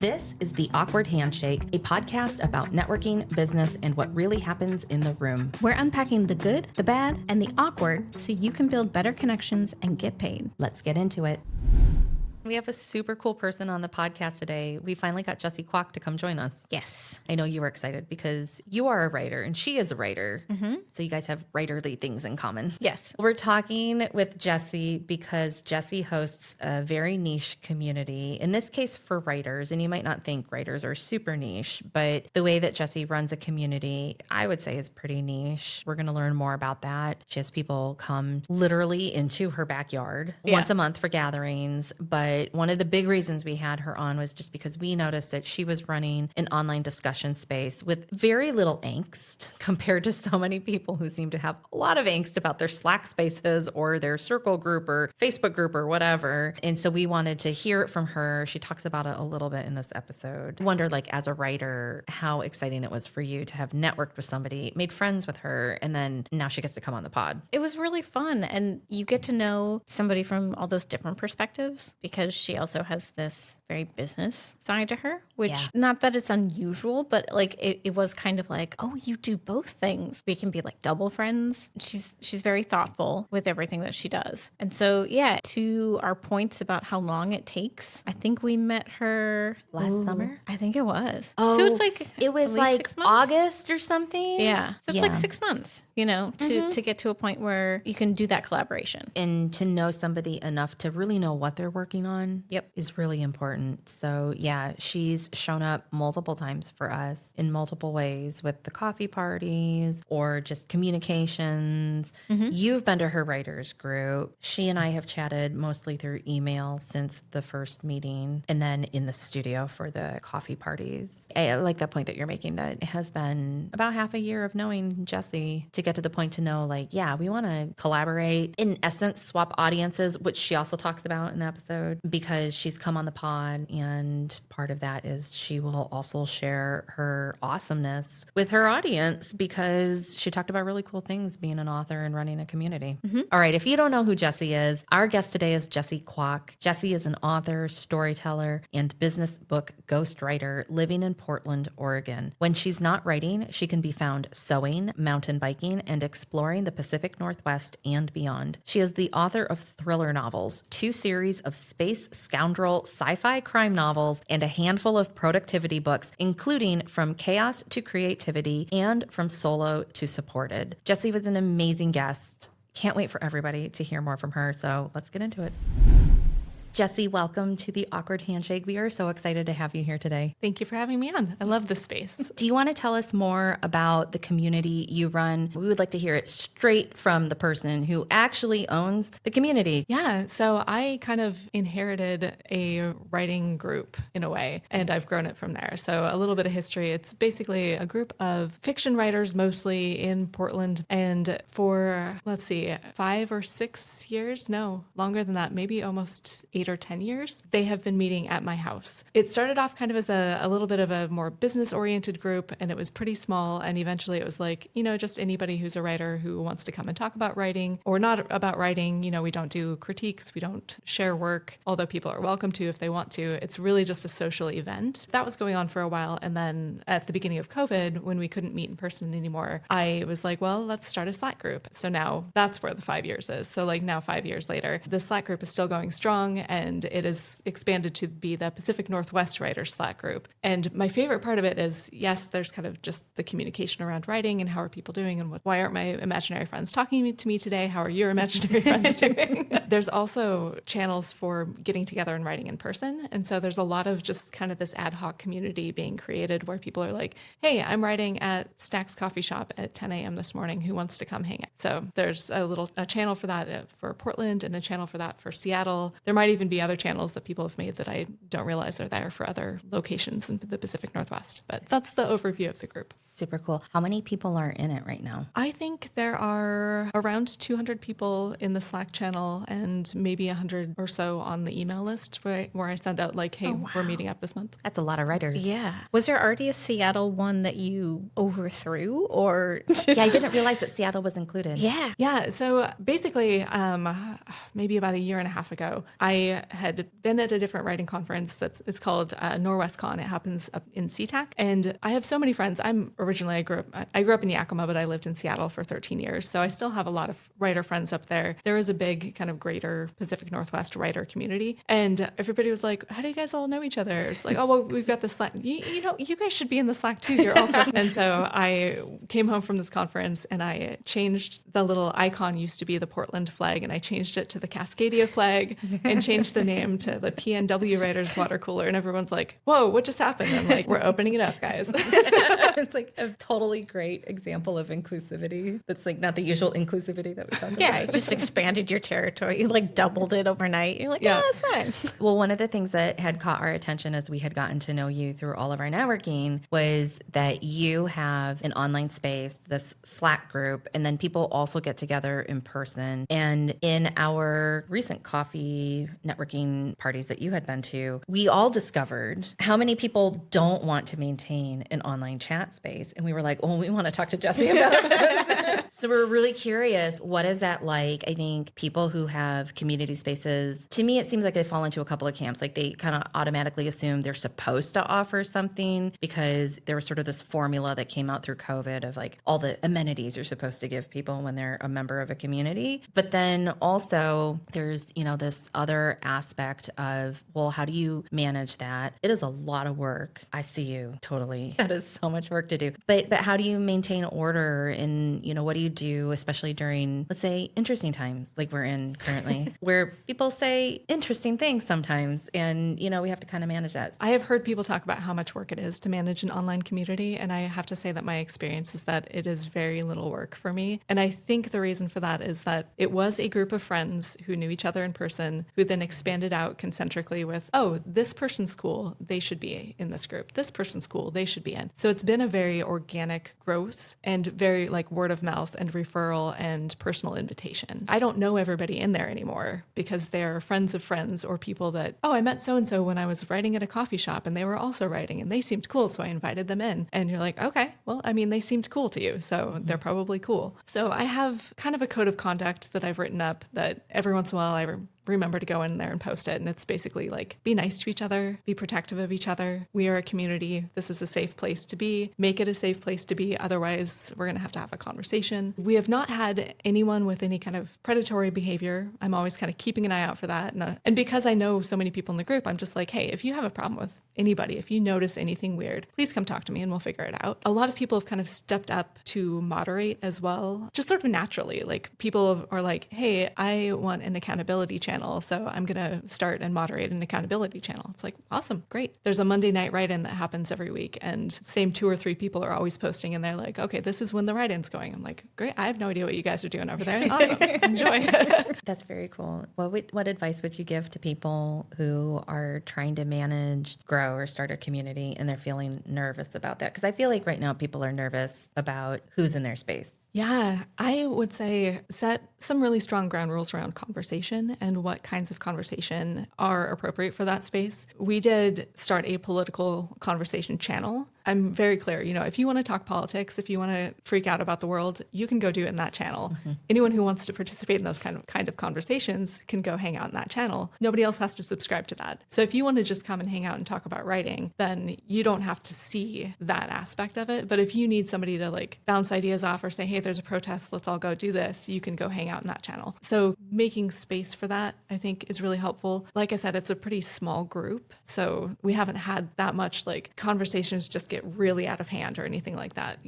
This is The Awkward Handshake, a podcast about networking, business, and what really happens in the room. We're unpacking the good, the bad, and the awkward so you can build better connections and get paid. Let's get into it. We have a super cool person on the podcast today. We finally got Jessie Kwak to come join us. Yes. I know you were excited because you are a writer and she is a writer. Mm-hmm. So you guys have writerly things in common. Yes. We're talking with Jessie because Jessie hosts a very niche community, in this case for writers. And you might not think writers are super niche, but the way that Jessie runs a community, I would say is pretty niche. We're going to learn more about that. She has people come literally into her backyard once a month for gatherings. But one of the big reasons we had her on was just because we noticed that she was running an online discussion space with very little angst compared to so many people who seem to have a lot of angst about their Slack spaces or their circle group or Facebook group or whatever. And so we wanted to hear it from her. She talks about it a little bit in this episode. I wondered, like, as a writer, how exciting it was for you to have networked with somebody, made friends with her, and then now she gets to come on the pod. It was really fun. And you get to know somebody from all those different perspectives because she also has this very business side to her, which not that it's unusual, but like it was kind of like, oh, you do both things. We can be like double friends. She's very thoughtful with everything that she does. And so, yeah, to our points about how long it takes, I think we met her last summer. I think it was. Oh, so it's like it was like August or something. Yeah. So it's like 6 months, to get to a point where you can do that collaboration. And to know somebody enough to really know what they're working on is really important. So yeah, she's shown up multiple times for us in multiple ways with the coffee parties or just communications. You've been to her writers group. She and I have chatted mostly through email since the first meeting and then in the studio for the coffee parties. I like that point that you're making, that it has been about half a year of knowing Jessie to get to the point to know, like, yeah, we want to collaborate, in essence, swap audiences, which she also talks about in the episode, because she's come on the pod, and part of that is she will also share her awesomeness with her audience because she talked about really cool things being an author and running a community. All right, if you don't know who Jessie is, our guest today is Jessie Kwak. Jessie is an author, storyteller, and business book ghostwriter living in Portland, Oregon. When she's not writing, she can be found sewing, mountain biking, and exploring the Pacific Northwest and beyond. She is the author of thriller novels, 2 series of space scoundrel sci-fi crime novels, and a handful of productivity books, including From Chaos to Creativity and From Solo to Supported. Jessie was an amazing guest. Can't wait for everybody to hear more from her, so let's get into it. Jessie, welcome to The Awkward Handshake. We are so excited to have you here today. Thank you for having me on. I love this space. Do you want to tell us more about the community you run? We would like to hear it straight from the person who actually owns the community. Yeah, so I kind of inherited a writing group in a way, and I've grown it from there. So a little bit of history. It's basically a group of fiction writers, mostly in Portland. And for, 5 or 6 years, no, longer than that, maybe almost 8 or 10 years, they have been meeting at my house. It started off kind of as a little bit of a more business-oriented group, and it was pretty small. And eventually it was like, just anybody who's a writer who wants to come and talk about writing or not about writing. We don't do critiques. We don't share work, although people are welcome to if they want to. It's really just a social event. That was going on for a while. And then at the beginning of COVID, when we couldn't meet in person anymore, I was like, well, let's start a Slack group. So now that's where the 5 years is. So like now 5 years later, the Slack group is still going strong, and it is expanded to be the Pacific Northwest Writers Slack group. And my favorite part of it is, yes, there's kind of just the communication around writing and how are people doing and why aren't my imaginary friends talking to me today? How are your imaginary friends doing? There's also channels for getting together and writing in person. And so there's a lot of just kind of this ad hoc community being created where people are like, hey, I'm writing at Stack's Coffee Shop at 10 a.m. this morning. Who wants to come hang out? So there's a channel for that for Portland and a channel for that for Seattle. There might even be other channels that people have made that I don't realize are there for other locations in the Pacific Northwest. But that's the overview of the group. Super cool. How many people are in it right now? I think there are around 200 people in the Slack channel and maybe 100 or so on the email list where I send out like, hey, we're meeting up this month. That's a lot of writers. Yeah. Was there already a Seattle one that you overthrew or? Yeah, I didn't realize that Seattle was included. Yeah. Yeah. So basically, maybe about a year and a half ago, I I had been at a different writing conference it's called NorwestCon. It happens up in SeaTac. And I have so many friends. I grew up in Yakima, but I lived in Seattle for 13 years. So I still have a lot of writer friends up there. There is a big kind of greater Pacific Northwest writer community. And everybody was like, how do you guys all know each other? It's like, oh, well, we've got the Slack. You guys should be in the Slack too. You're also. And so I came home from this conference and I changed the little icon used to be the Portland flag, and I changed it to the Cascadia flag and changed the name to the PNW Writers Water Cooler. And everyone's like, whoa, what just happened? I'm like, we're opening it up, guys. It's like a totally great example of inclusivity. That's like not the usual inclusivity that we talk about. Yeah, you just expanded your territory. You like doubled it overnight. You're like, yeah, that's fine. Well, one of the things that had caught our attention as we had gotten to know you through all of our networking was that you have an online space, this Slack group, and then people also get together in person. And in our recent coffee networking parties that you had been to, we all discovered how many people don't want to maintain an online chat space. And we were like, oh, we want to talk to Jessie about this. So we're really curious. What is that like? I think people who have community spaces, to me, it seems like they fall into a couple of camps. Like they kind of automatically assume they're supposed to offer something because there was sort of this formula that came out through COVID of like all the amenities you're supposed to give people when they're a member of a community. But then also there's, this other aspect of, well, how do you manage that? It is a lot of work. I see you totally. That is so much work to do. But how do you maintain order and, what do you do, especially during, let's say, interesting times like we're in currently, where people say interesting things sometimes and, we have to kind of manage that. I have heard people talk about how much work it is to manage an online community. And I have to say that my experience is that it is very little work for me. And I think the reason for that is that it was a group of friends who knew each other in person, who then expanded out concentrically with, oh, this person's cool, they should be in this group. This person's cool, they should be in. So it's been a very organic growth and very like word of mouth and referral and personal invitation. I don't know everybody in there anymore because they're friends of friends or people that, oh, I met so-and-so when I was writing at a coffee shop and they were also writing and they seemed cool. So I invited them in. And you're like, okay, well, I mean, they seemed cool to you. So they're probably cool. So I have kind of a code of conduct that I've written up that every once in a while I remember to go in there and post it. And it's basically like, be nice to each other, be protective of each other. We are a community. This is a safe place to be. Make it a safe place to be. Otherwise, we're going to have a conversation. We have not had anyone with any kind of predatory behavior. I'm always kind of keeping an eye out for that. And because I know so many people in the group, I'm just like, hey, if you have a problem with anybody, if you notice anything weird, please come talk to me and we'll figure it out. A lot of people have kind of stepped up to moderate as well, just sort of naturally. Like people are like, hey, I want an accountability channel, so I'm going to start and moderate an accountability channel. It's like, awesome, great. There's a Monday night write-in that happens every week, and same 2 or 3 people are always posting, and they're like, okay, this is when the write-in's going. I'm like, great, I have no idea what you guys are doing over there. Awesome, enjoy. That's very cool. What advice would you give to people who are trying to manage, grow, or start a community and they're feeling nervous about that? Because I feel like right now people are nervous about who's in their space. Yeah, I would say set some really strong ground rules around conversation and what kinds of conversation are appropriate for that space. We did start a political conversation channel. I'm very clear, if you want to talk politics, if you want to freak out about the world, you can go do it in that channel. Mm-hmm. Anyone who wants to participate in those kind of conversations can go hang out in that channel. Nobody else has to subscribe to that. So if you want to just come and hang out and talk about writing, then you don't have to see that aspect of it. But if you need somebody to like bounce ideas off or say, hey, there's a protest, let's all go do this, you can go hang out in that channel. So making space for that, I think, is really helpful. Like I said, it's a pretty small group, so we haven't had that much like conversations just get really out of hand or anything like that.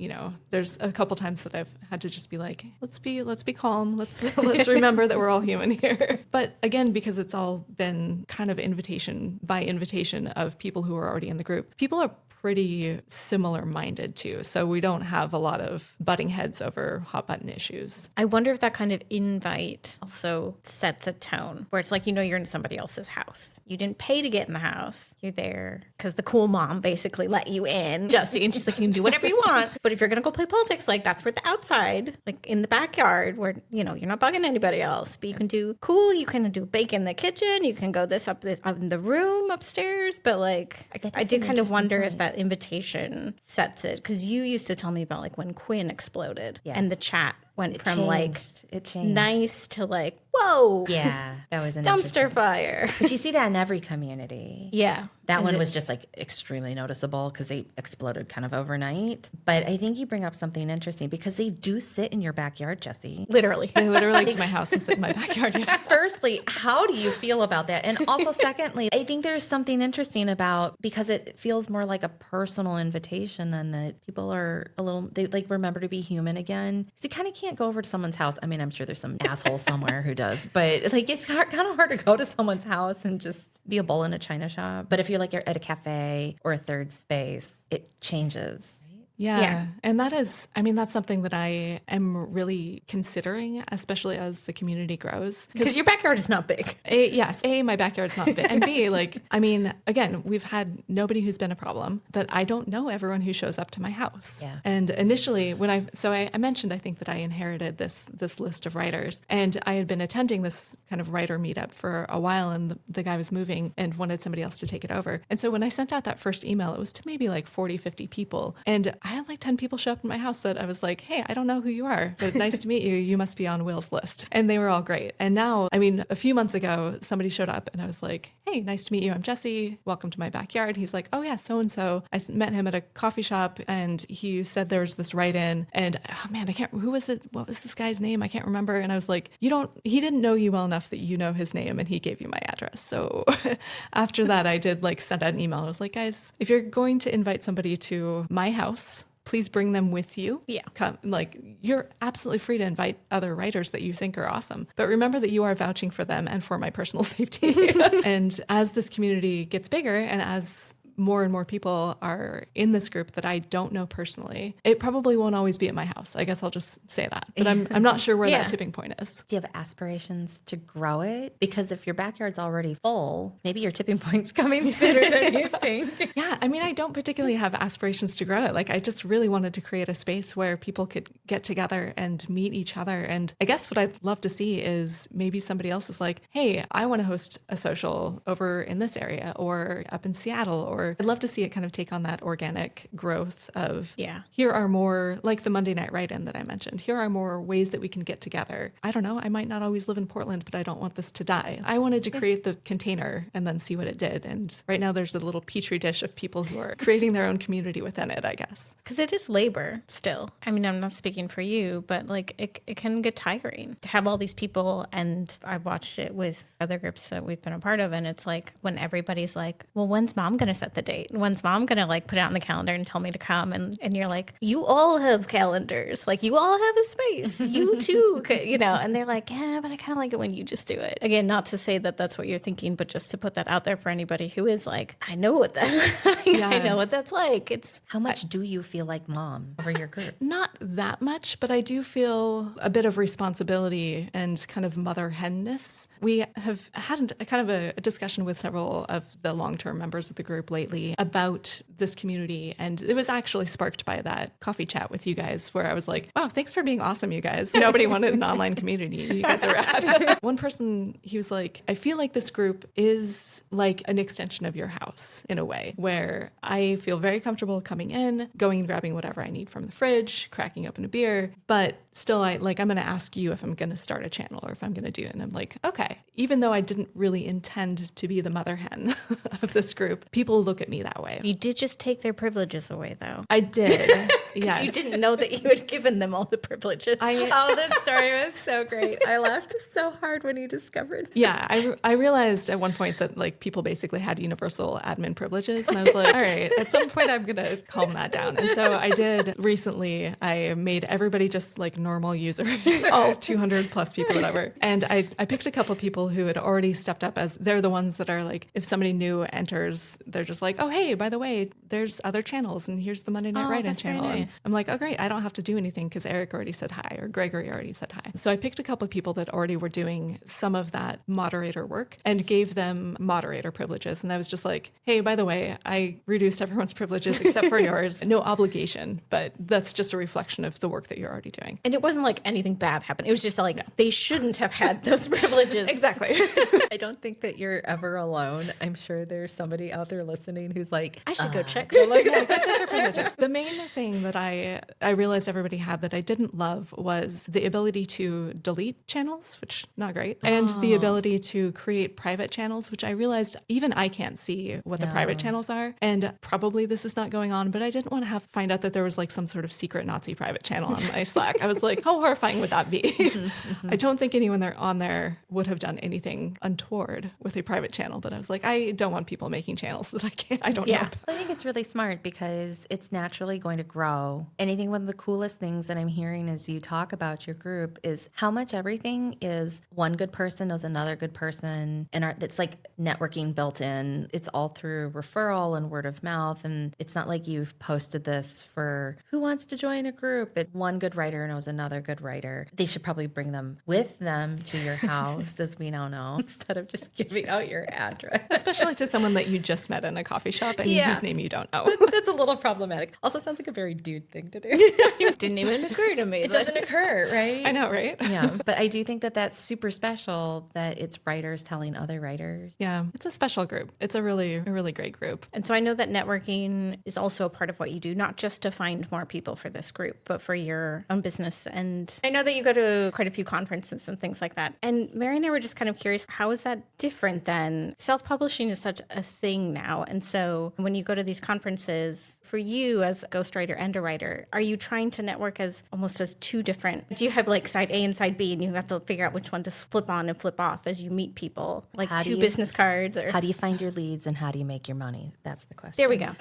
There's a couple times that I've had to just be like, let's be calm. Let's remember that we're all human here. But again, because it's all been kind of invitation by invitation of people who are already in the group, people are pretty similar minded too. So we don't have a lot of butting heads over hot button issues. I wonder if that kind of invite also sets a tone where it's like, you're in somebody else's house. You didn't pay to get in the house. You're there because the cool mom basically let you in, Jessie, and she's like, you can do whatever you want. But if you're going to go play politics, like that's where the outside, like in the backyard where, you're not bugging anybody else, but you can do you can do bake in the kitchen. You can go this up in the room upstairs. But like, I do kind of wonder if that invitation sets it, because you used to tell me about like when Quinn exploded and the chat went from like it changed. nice to like, whoa. Yeah, that was an dumpster fire. But you see that in every community. Yeah. That one was just like extremely noticeable because they exploded kind of overnight. But I think you bring up something interesting because they do sit in your backyard, Jessie. Literally. They literally to my house and sit in my backyard. Yes. Firstly, how do you feel about that? And also, secondly, I think there's something interesting about because it feels more like a personal invitation than that people are they like remember to be human again. Because you kind of can't go over to someone's house. I mean, I'm sure there's some asshole somewhere who does, but like it's kind of hard to go to someone's house and just be a bull in a china shop. But if you're like you're at a cafe or a third space, it changes. Yeah. And that is, I mean, that's something that I am really considering, especially as the community grows. Because your backyard is not big. A, my backyard's not big. And B, like, I mean, again, we've had nobody who's been a problem, but I don't know everyone who shows up to my house. Yeah. And initially when I mentioned, I think that I inherited this list of writers, and I had been attending this kind of writer meetup for a while, and the guy was moving and wanted somebody else to take it over. And so when I sent out that first email, it was to maybe like 40, 50 people. And I had like 10 people show up in my house that I was like, hey, I don't know who you are, but nice to meet you. You must be on Will's list. And they were all great. And now, I mean, a few months ago, somebody showed up and I was like, hey, nice to meet you. I'm Jessie. Welcome to my backyard. He's like, oh yeah, so-and-so. I met him at a coffee shop and he said there was this write-in and oh man, who was it? What was this guy's name? I can't remember. And I was like, he didn't know you well enough that you know his name and he gave you my address. So after that, I did like send out an email. I was like, guys, if you're going to invite somebody to my house, please bring them with you. Yeah. You're absolutely free to invite other writers that you think are awesome. But remember that you are vouching for them and for my personal safety. And as this community gets bigger and as more and more people are in this group that I don't know personally, it probably won't always be at my house. I guess I'll just say that. But I'm not sure where that tipping point is. Do you have aspirations to grow it? Because if your backyard's already full, maybe your tipping point's coming sooner than you think. Yeah, I mean, I don't particularly have aspirations to grow it. Like, I just really wanted to create a space where people could get together and meet each other. And I guess what I'd love to see is maybe somebody else is like, hey, I want to host a social over in this area or up in Seattle, or I'd love to see it kind of take on that organic growth of, here are more, like the Monday night write-in that I mentioned, here are more ways that we can get together. I don't know, I might not always live in Portland, but I don't want this to die. I wanted to create the container and then see what it did. And right now there's a little petri dish of people who are creating their own community within it, I guess. Because it is labor still. I mean, I'm not speaking for you, but like it can get tiring to have all these people. And I've watched it with other groups that we've been a part of. And it's like when everybody's like, well, when's mom going to set the date? When's mom going to like put it on the calendar and tell me to come? And you're like, you all have calendars. Like you all have a space. You too could, and they're like, yeah, but I kind of like it when you just do it. Again, not to say that that's what you're thinking, but just to put that out there for anybody who is like, I know what that, I know what that's like. It's how much do you feel like mom over your group? Not that much, but I do feel a bit of responsibility and kind of mother henness. We have had a kind of a discussion with several of the long-term members of the group lately about this community. And it was actually sparked by that coffee chat with you guys where I was like, wow, thanks for being awesome, you guys. Nobody wanted an online community. You guys are rad. One person, he was like, I feel like this group is like an extension of your house in a way where I feel very comfortable coming in, going and grabbing whatever I need from the fridge, cracking open a beer, but still I'm going to ask you if I'm going to start a channel or if I'm going to do it. And I'm like, okay, even though I didn't really intend to be the mother hen of this group, people look at me that way. You did just take their privileges away though. I did. Yes. You didn't know that you had given them all the privileges. This story was so great. I laughed so hard when you discovered. Yeah, I realized at one point that like people basically had universal admin privileges. And I was like, all right, at some point I'm going to calm that down. And so I did recently. I made everybody just like normal users, all 200 plus people, whatever. And I picked a couple people who had already stepped up as they're the ones that are like, if somebody new enters, they're just like, oh, hey, by the way, there's other channels and here's the Monday Night Write-In channel. Nice. And I'm like, oh, great. I don't have to do anything because Eric already said hi or Gregory already said hi. So I picked a couple of people that already were doing some of that moderator work and gave them moderator privileges. And I was just like, hey, by the way, I reduced everyone's privileges except for yours. No obligation, but that's just a reflection of the work that you're already doing. And it wasn't like anything bad happened. It was just like, they shouldn't have had those privileges. Exactly. I don't think that you're ever alone. I'm sure there's somebody out there listening listening who's like, I should go check. Like, yeah, go check our privileges. The main thing that I realized everybody had that I didn't love was the ability to delete channels, which not great, and the ability to create private channels, which I realized even I can't see what the private channels are. And probably this is not going on, but I didn't want to find out that there was like some sort of secret Nazi private channel on my Slack. I was like, how horrifying would that be? I don't think anyone there on there would have done anything untoward with a private channel, but I was like, I don't want people making channels that I don't know. I think it's really smart because it's naturally going to grow. And I think one of the coolest things that I'm hearing as you talk about your group is how much everything is one good person knows another good person. And it's like networking built in. It's all through referral and word of mouth. And it's not like you've posted this for who wants to join a group. One good writer knows another good writer. They should probably bring them with them to your house, as we now know, instead of just giving out your address. Especially to someone that you just met in a coffee shop and whose name you don't know. That's a little problematic. Also sounds like a very dude thing to do. Didn't even occur to me. It doesn't occur, right? I know, right? Yeah. But I do think that that's super special that it's writers telling other writers. Yeah, it's a special group. It's a really great group. And so I know that networking is also a part of what you do, not just to find more people for this group, but for your own business. And I know that you go to quite a few conferences and things like that. And Mary and I were just kind of curious, how is that different than self-publishing is such a thing now? And so when you go to these conferences, for you as a ghostwriter and a writer, are you trying to network as almost as two different, do you have like side A and side B and you have to figure out which one to flip on and flip off as you meet people, like two business cards? Or... How do you find your leads and how do you make your money? That's the question. There we go.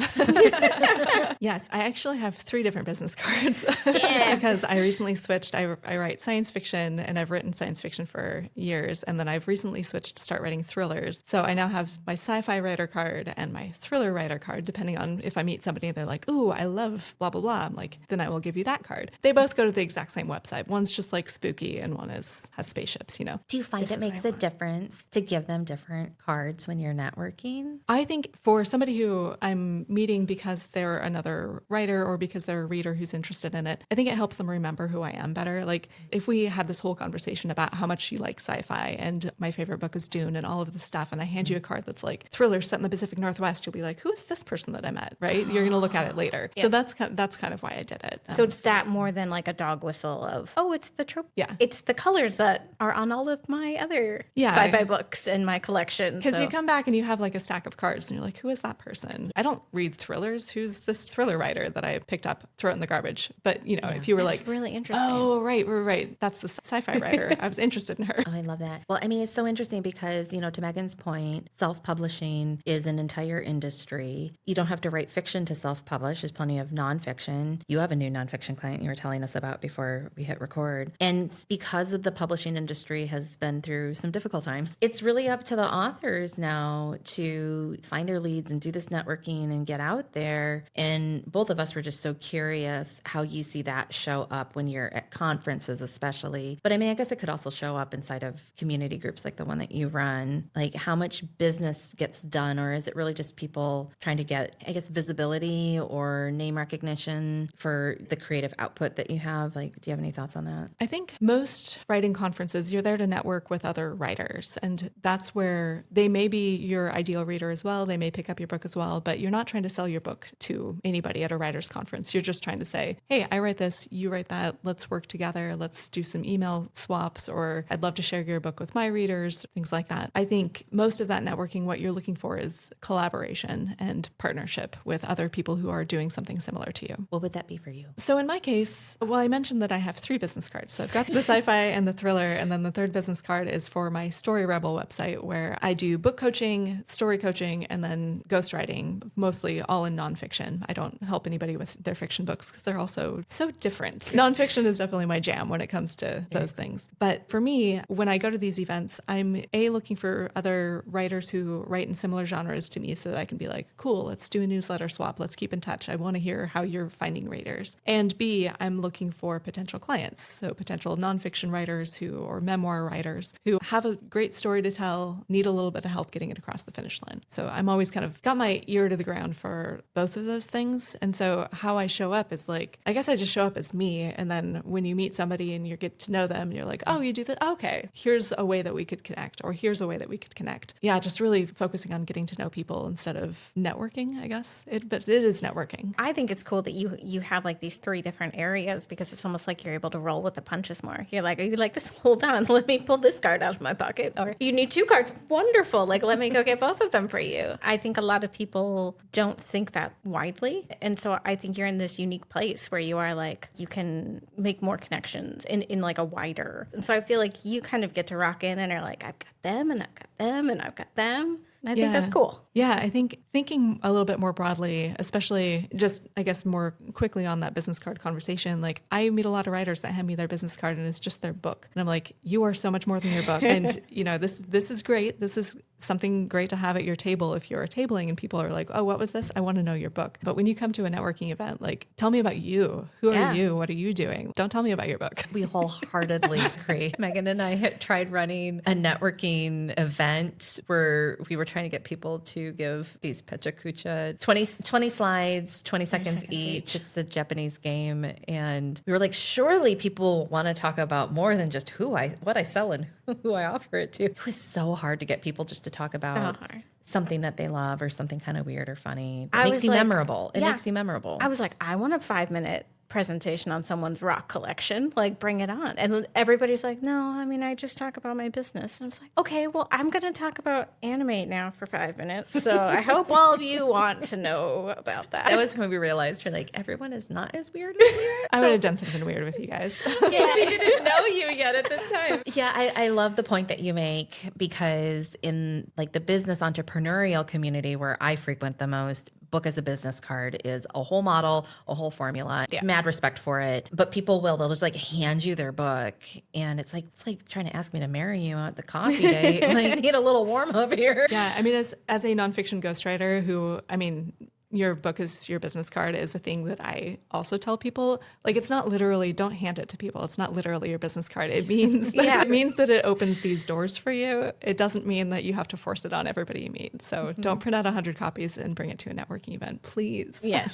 Yes, I actually have 3 different business cards because I recently switched. I write science fiction and I've written science fiction for years. And then I've recently switched to start writing thrillers. So I now have my sci-fi writer card and my thriller writer card, depending on if I meet somebody they're like, ooh, I love blah, blah, blah. I'm like, then I will give you that card. They both go to the exact same website. One's just like spooky and one has spaceships, you know. Do you find it makes a difference to give them different cards when you're networking? I think for somebody who I'm meeting because they're another writer or because they're a reader who's interested in it, I think it helps them remember who I am better. Like if we had this whole conversation about how much you like sci-fi and my favorite book is Dune and all of this stuff, and I hand you a card that's like thriller set in the Pacific Northwest, you'll be like, who is this person that I met, right? You're going to look at it later. Yeah. So that's kind of why I did it. So it's that more than like a dog whistle of, oh, it's the trope. Yeah. It's the colors that are on all of my other sci-fi books in my collection. Because you come back and you have like a stack of cards and you're like, who is that person? I don't read thrillers. Who's this thriller writer that I picked up, throw it in the garbage? But, you know, if you were That's like, really interesting. Oh, right. That's the sci-fi writer. I was interested in her. Oh, I love that. Well, I mean, it's so interesting because, you know, to Megan's point, self-publishing is an entire industry. You don't have to write fiction to self-publish. There's plenty of nonfiction. You have a new nonfiction client you were telling us about before we hit record. And because of the publishing industry has been through some difficult times, it's really up to the authors now to find their leads and do this networking and get out there. And both of us were just so curious how you see that show up when you're at conferences, especially. But I mean, I guess it could also show up inside of community groups like the one that you run. Like how much business gets done, or is it really just people trying to get, I guess, visibility or name recognition for the creative output that you have? Like, do you have any thoughts on that? I think most writing conferences, you're there to network with other writers. And that's where they may be your ideal reader as well. They may pick up your book as well, but you're not trying to sell your book to anybody at a writer's conference. You're just trying to say, hey, I write this, you write that. Let's work together. Let's do some email swaps, or I'd love to share your book with my readers, things like that. I think most of that networking, what you're looking for is collaboration and partnership with other people who are doing something similar to you. What would that be for you? So in my case, well, I mentioned that I have 3 business cards. So I've got the sci-fi and the thriller, and then the third business card is for my Story Rebel website, where I do book coaching, story coaching, and then ghostwriting, mostly all in nonfiction. I don't help anybody with their fiction books because they're also so different. Nonfiction is definitely my jam when it comes to those things. But for me, when I go to these events, I'm looking for other writers who write in similar genres to me so that I can be like, cool, let's do a newsletter swap. Let's keep in touch. I want to hear how you're finding readers. And B, I'm looking for potential clients. So potential nonfiction writers or memoir writers who have a great story to tell, need a little bit of help getting it across the finish line. So I'm always kind of got my ear to the ground for both of those things. And so how I show up is like, I guess I just show up as me. And then when you meet somebody and you get to know them, you're like, oh, you do that? Okay, here's a way that we could connect, or here's a way that we could connect. Yeah, just really focusing on getting to know people and instead of networking, I guess. But it is networking. I think it's cool that you have like these 3 different areas because it's almost like you're able to roll with the punches more. You're like, are you like this? Hold on, let me pull this card out of my pocket. Or you need 2 cards. Wonderful. Like, let me go get both of them for you. I think a lot of people don't think that widely. And so I think you're in this unique place where you are like, you can make more connections in like a wider. And so I feel like you kind of get to rock in and are like, I've got them and I've got them and I've got them. And I think that's cool. Yeah, I think thinking a little bit more broadly, especially just, I guess, more quickly on that business card conversation, like I meet a lot of writers that hand me their business card and it's just their book. And I'm like, you are so much more than your book. And, you know, this is great. This is something great to have at your table if you're tabling and people are like, oh, what was this? I want to know your book. But when you come to a networking event, like, tell me about you. Who are you? What are you doing? Don't tell me about your book. We wholeheartedly agree. Megan and I had tried running a networking event where we were trying to get people to give these pechakucha 20 slides, 20 seconds each. It's a Japanese game. And we were like, surely people want to talk about more than just what I sell and who I offer it to. It was so hard to get people just to talk about something that they love or something kind of weird or funny. It makes you memorable. It makes you memorable. I was like, I want a 5-minute presentation on someone's rock collection, like bring it on. And everybody's like, no, I mean, I just talk about my business. And I was like, okay, well, I'm going to talk about Animate now for 5 minutes. So I hope all of you want to know about that. That was when we realized we're like, everyone is not as weird as we are. I would have done something weird with you guys. Yeah, we didn't know you yet at the time. Yeah, I love the point that you make because in like the business entrepreneurial community where I frequent the most, book as a business card is a whole model, a whole formula, mad respect for it. But people they'll just like hand you their book. And it's like trying to ask me to marry you at the coffee date. Like, I need a little warm up here. Yeah. I mean, as a nonfiction ghostwriter who, I mean, your book is your business card is a thing that I also tell people. Like, it's not literally, don't hand it to people. It's not literally your business card. It means it means that it opens these doors for you. It doesn't mean that you have to force it on everybody you meet. So don't print out 100 copies and bring it to a networking event, please. Yes.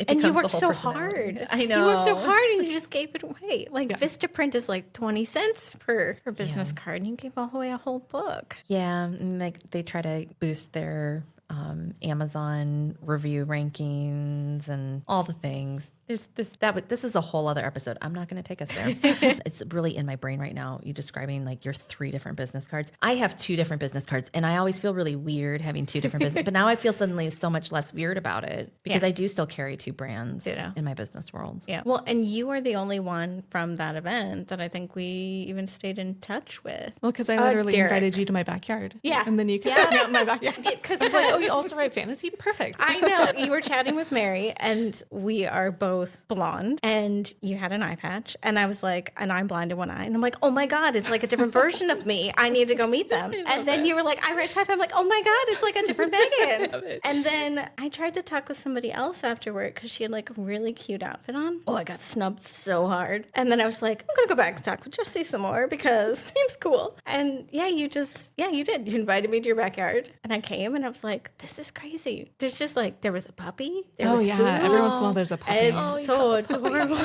And you worked so hard. I know. You worked so hard and you just gave it away. Like Vistaprint is like 20 cents per business card and you gave away a whole book. Yeah. And like they try to boost their Amazon review rankings and all the things. This is a whole other episode. I'm not going to take us there. It's really in my brain right now. You describing like your 3 different business cards. I have 2 different business cards and I always feel really weird having 2 different business, but now I feel suddenly so much less weird about it because I do still carry 2 brands in my business world. Yeah. Well, and you are the only one from that event that I think we even stayed in touch with. Well, because I literally invited you to my backyard. Yeah. And then you came out in my backyard. Because I was like, oh, you also write fantasy? Perfect. I know. You were chatting with Mary and we are both blonde and you had an eye patch. And I was like, and I'm blind in one eye. And I'm like, oh my God, it's like a different version of me. I need to go meet them. And then you were like, I write sci-fi. I'm like, oh my God, it's like a different Megan. And then I tried to talk with somebody else afterward because she had like a really cute outfit on. Oh, I got snubbed so hard. And then I was like, I'm going to go back and talk with Jessie some more because it seems cool. And you did. You invited me to your backyard and I came and I was like, this is crazy. There's just like, there was a puppy. There was food. Every once in a while there's a puppy. It's so adorable.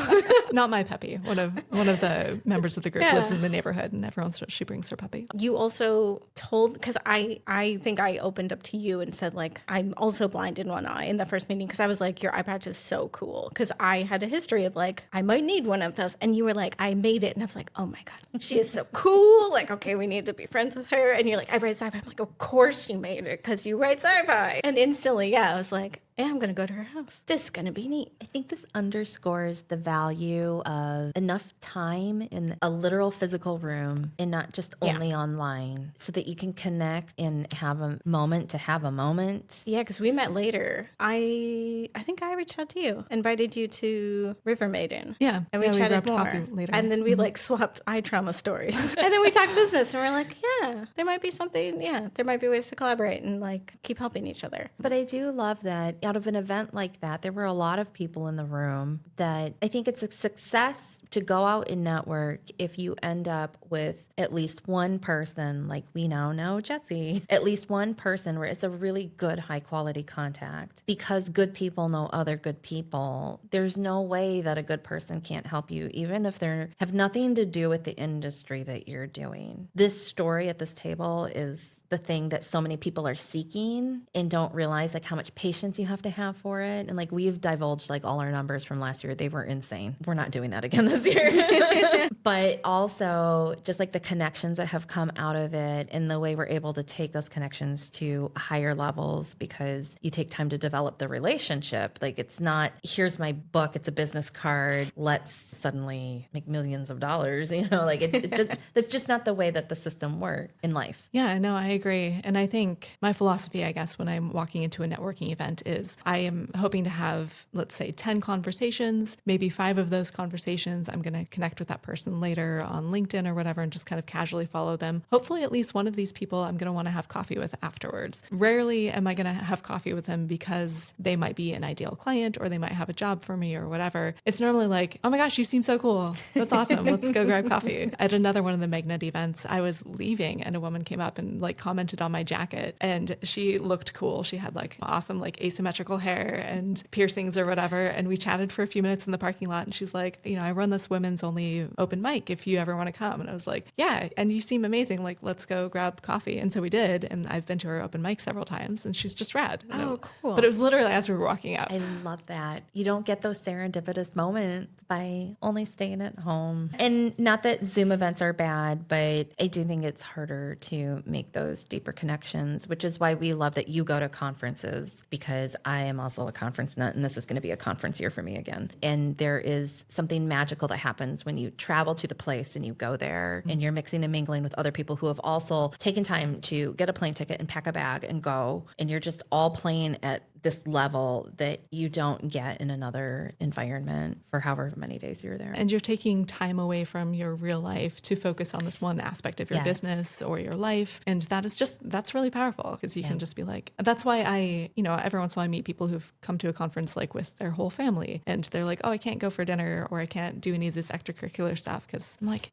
Not my puppy. One of the members of the group lives in the neighborhood, and every once in a while she brings her puppy. You also told, because I think I opened up to you and said like I'm also blind in one eye in the first meeting because I was like your eye patch is so cool because I had a history of like I might need one of those, and you were like I made it, and I was like oh my God she is so cool, like okay we need to be friends with her, and you're like I write sci-fi. I'm like of course you made it because you write sci-fi, and instantly I was like. Yeah, I'm going to go to her house. This is going to be neat. I think this underscores the value of enough time in a literal physical room and not just only online so that you can connect and have a moment to have a moment. Yeah, because we met later. I think I reached out to you, invited you to River Maiden. Yeah. And we chatted more. Later. And then we like swapped eye trauma stories. And then we talked business and we're like, yeah, there might be something. Yeah, there might be ways to collaborate and like keep helping each other. But I do love that. Out of an event like that, there were a lot of people in the room that I think it's a success to go out and network if you end up with at least one person, like we now know Jessie, at least one person where it's a really good high quality contact because good people know other good people. There's no way that a good person can't help you, even if they have nothing to do with the industry that you're doing. This story at this table is the thing that so many people are seeking and don't realize like how much patience you have to have for it. And like we've divulged like all our numbers from last year. They were insane. We're not doing that again this year. But also just like the connections that have come out of it and the way we're able to take those connections to higher levels because you take time to develop the relationship. Like it's not, here's my book, it's a business card, let's suddenly make millions of dollars, like it just, that's just not the way that the system works in life. Yeah, no, I agree. And I think my philosophy, I guess, when I'm walking into a networking event is I am hoping to have, let's say, 10 conversations, maybe 5 of those conversations. I'm going to connect with that person later on LinkedIn or whatever and just kind of casually follow them. Hopefully, at least one of these people I'm going to want to have coffee with afterwards. Rarely am I going to have coffee with them because they might be an ideal client or they might have a job for me or whatever. It's normally like, oh my gosh, you seem so cool. That's awesome. Let's go grab coffee. At another one of the Magnet events, I was leaving and a woman came up and like commented on my jacket and she looked cool. She had like awesome like asymmetrical hair and piercings or whatever. And we chatted for a few minutes in the parking lot and she's like, I run this women's only open mic if you ever want to come. And I was like, yeah, and you seem amazing. Like, let's go grab coffee. And so we did. And I've been to her open mic several times and she's just rad. Cool. But it was literally as we were walking out. I love that. You don't get those serendipitous moments by only staying at home. And not that Zoom events are bad, but I do think it's harder to make those deeper connections, which is why we love that you go to conferences because I am also a conference nut and this is going to be a conference year for me again. And there is something magical that happens when you travel to the place and you go there and you're mixing and mingling with other people who have also taken time to get a plane ticket and pack a bag and go. And you're just all playing at this level that you don't get in another environment for however many days you're there. And you're taking time away from your real life to focus on this one aspect of your business or your life. And that's really powerful because you can just be like, that's why I, every once in a while I meet people who've come to a conference like with their whole family and they're like, oh, I can't go for dinner or I can't do any of this extracurricular stuff because I'm like,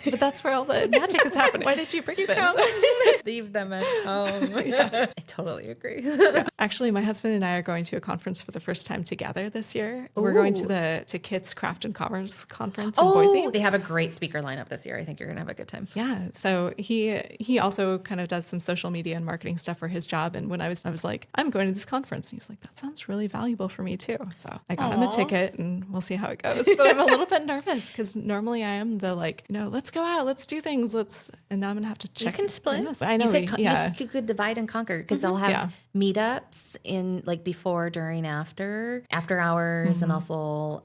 but that's where all the magic is happening. Why did you bring them? Leave them at home. I totally agree. Actually, my husband and I are going to a conference for the first time together this year. Ooh. We're going to Kit's Craft and Commerce conference in Boise. They have a great speaker lineup this year. I think you're going to have a good time. Yeah. So he also kind of does some social media and marketing stuff for his job. And when I was like, I'm going to this conference. And he was like, that sounds really valuable for me too. So I got him a ticket and we'll see how it goes. But I'm a little bit nervous because normally I am the like, let's go out, let's do things. And now I'm going to have to check. You can split. I know. You could divide and conquer because they'll have meetups in like before, during, after hours, and also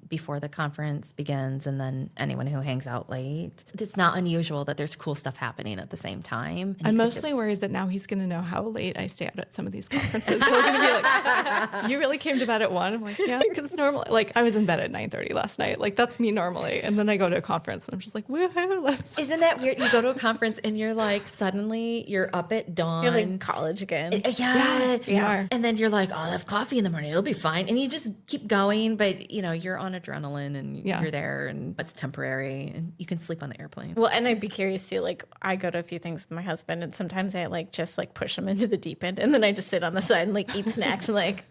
before the conference begins, and then anyone who hangs out late. It's not unusual that there's cool stuff happening at the same time. I'm mostly worried that now he's going to know how late I stay out at some of these conferences. So we're going to be like, you really came to bed at 1? I'm like, yeah, because normally, like I was in bed at 9:30 last night. Like that's me normally. And then I go to a conference and I'm just like, woohoo, Isn't that weird? You go to a conference and you're like, suddenly you're up at dawn. You're like in college again. Yeah. And then you're like, oh, I'll have coffee in the morning. It'll be fine. And you just keep going. But, you're on adrenaline and you're there and it's temporary and you can sleep on the airplane. Well, and I'd be curious too. Like I go to a few things with my husband and sometimes I just push him into the deep end and then I just sit on the side and eat snacks and